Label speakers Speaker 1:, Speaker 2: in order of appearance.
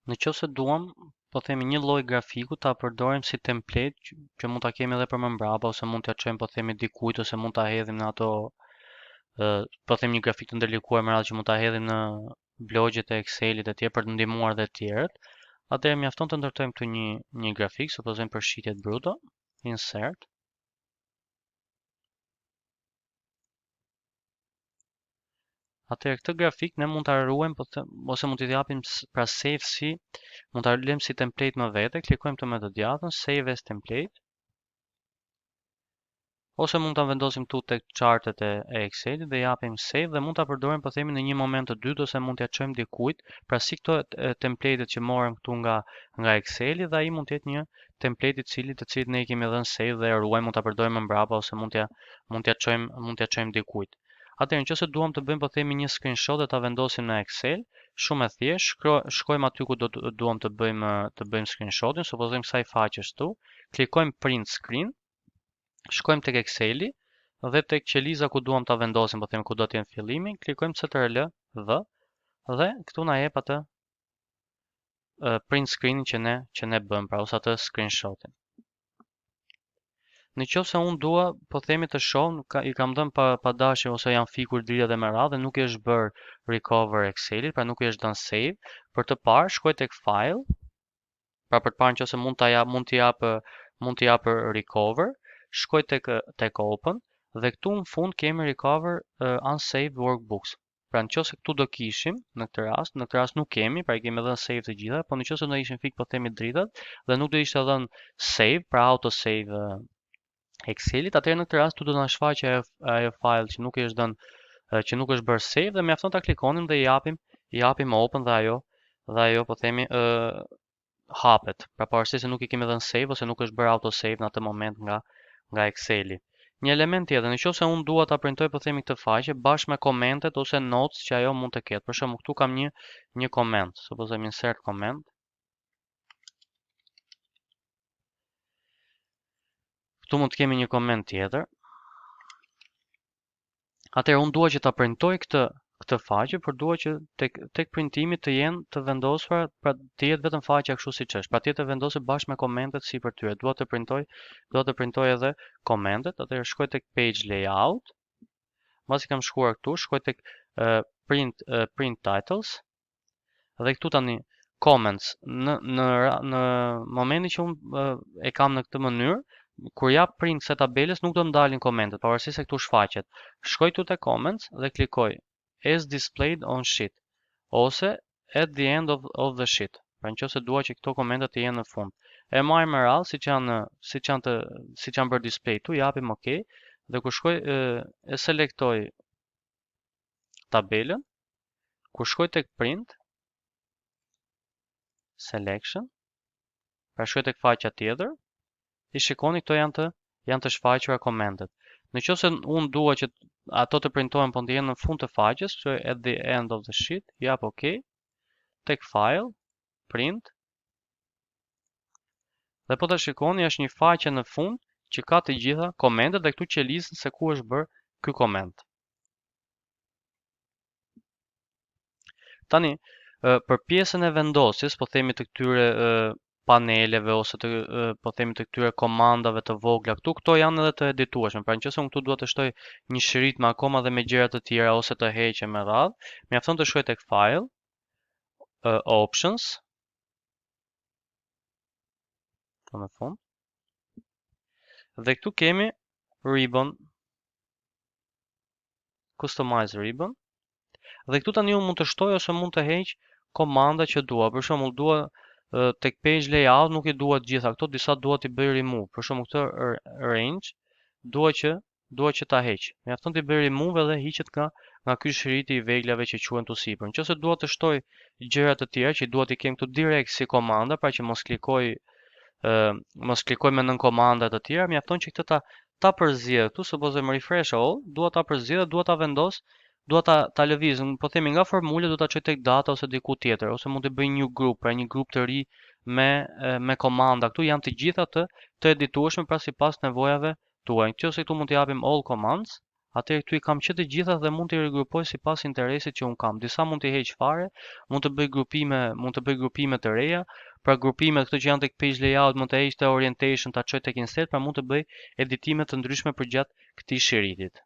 Speaker 1: Në qoftë se duam, po themi një lloj grafiku ta përdorim si template që mund ta kemi edhe për më mbrapa ose mund t'ia çojmë po themi dikujt ose mund ta hedhim në ato po themi një grafik të ndërlikuar me radhë që mund ta hedhim në blogjet e Excelit e tjerë për të ndihmuar edhe të tjerët. Atëherë mjafton të ndërtojmë këtu një grafik, supozojmë për shitjet bruto, insert. Atëherë këtë grafik ne mund ta ruajmë ose mund t'i japim pra save si mund ta lëmë si template më vete, klikojmë këtë me të djathtën, save as template. Ose mund ta vendosim këtu tek chartet e Excelit dhe japim save dhe mund ta përdorim po themi në një moment të dytë ose mund t'ia çojmë dikujt, pra si këto templatet që morëm këtu nga Exceli dhe ai mund të jetë një template të cilit ne i kemi dhënë save dhe e ruajmë, mund ta përdorim më mbrapa ose mund t'ia çojmë dikujt. Atëherë nëse duam të bëjmë po themi një screenshot dhe ta vendosim në Excel, shumë e thjeshtë, shkojmë aty ku duam të bëjmë screenshotin, supozojmë kësaj faqes këtu, klikojmë print screen, shkojmë tek Exceli dhe tek qeliza ku duam ta vendosim, po themi ku do të jenë fillimi, klikojmë Ctrl V dhe këtu na jep atë print screenin që ne bëm, pra ose atë screenshotin. Në qoftë se unë dua, po themi të shoh, i kam dhënë pa dashje ose janë fikur dritat e me radhë dhe nuk i është bër recover Excelit, pra nuk i është done save. Për të parë, shkoj tek file, pra për të parë nëse mund t'i jap recover, shkoj tek open dhe këtu në fund kemi recover unsaved workbooks. Pra nëse këtu do kishim në këtë rast nuk kemi, pra i kemi dhënë save të gjitha, po nëse do ishin fik po themi dritat dhe nuk do ishte dhënë save, pra auto save Excelit, atëherë në këtë rast do na shfaqë ajo file që nuk është bërë save dhe mjafton ta klikonim dhe i japim open dhe ajo po themi hapet. Pra pavarësisht se nuk i kemi dhënë save ose nuk është bërë auto save në atë moment nga Exceli. Një element tjetër, nëse unë dua ta printoj po themi këtë faqe bashkë me komentet ose notes që ajo mund të ketë. Për shembull, këtu kam një koment, supozojmë insert comment. Këtu mund të kemi një koment tjetër. Atëherë unë dua që ta printoj këtë faqe, por dua që tek printimi të jenë të vendosura, pra të jetë vetëm faqja kështu siç është. Pra të jetë vendosur bashkë me komentet sipër tyre. Dua të printoj edhe komentet. Atëherë shkoj tek page layout. Mbasi kam shkuar këtu, shkoj tek print titles. Dhe këtu tani comments në momentin që unë e kam në këtë mënyrë, kur jap print kësaj tabeles nuk do të ndalin komentet, pavarësisht se këtu shfaqet. Shkoj këtu te comments dhe klikoj as displayed on sheet ose at the end of the sheet. Pra nëse dua që këto komente të jenë në fund. E marr me radhë siç janë bërë display këtu, japim OK dhe kur shkoj e selektoj tabelën, kur shkoj tek print selection, pra shkoj tek faqja tjetër, i shikoni këto janë të shfaqura komentet. Nëse unë dua që ato të printohen po të jenë në fund të faqes, shkoj at the end of the sheet, jap OK, tek file, print. Dhe po ta shikoni është një faqe në fund që ka të gjitha komentet dhe këtu qelizën se ku është bërë ky koment. Tani për pjesën e vendosjes, po themi të këtyre paneleve ose po themi të këtyre komandave të vogla, këto janë edhe të editueshme. Pra nëse unë këtu dua të shtoj një shëritme akoma dhe me gjëra të tjera ose të heqe me radhë, mjafton të shkoj tek file, options, në fund. Dhe këtu kemi ribbon, customize ribbon. Dhe këtu tani unë mund të shtoj ose mund të heq komanda që dua. Për shembull, dua tek page layout nuk i dua të gjitha këto, disa dua t'i bëj remove. Për shembull këtë range dua që ta heq. Mjafton t'i bëj remove dhe hiqet nga ky shëriti i veglave që quhen tu sipër. Nëse dua të shtoj gjëra të tjera që dua t'i kem këtu direkt si komanda, pra që mos klikoj me nën komanda të tjera, mjafton që këtë ta përzjedh këtu, supozojmë refresh all, dua ta përzjedh, dua ta vendos, dua ta lëviz, po themi nga formule do ta çoj tek data ose diku tjetër, ose mund të bëj një grup, pra një grup të ri me komanda. Këtu janë të gjitha të editueshme pra sipas nevojave tuaja. Nëse këtu mund të japim all commands, Atëherë këtu i kam që të gjitha dhe mund t'i rigrupoj sipas interesit që un kam. Disa mund t'i heq fare, mund të bëj grupime të reja. Pra grupimet këto që janë tek page layout mund të heq te orientation, ta çoj tek insert, pra mund të bëj editime të ndryshme përgjatë këtij shiritit.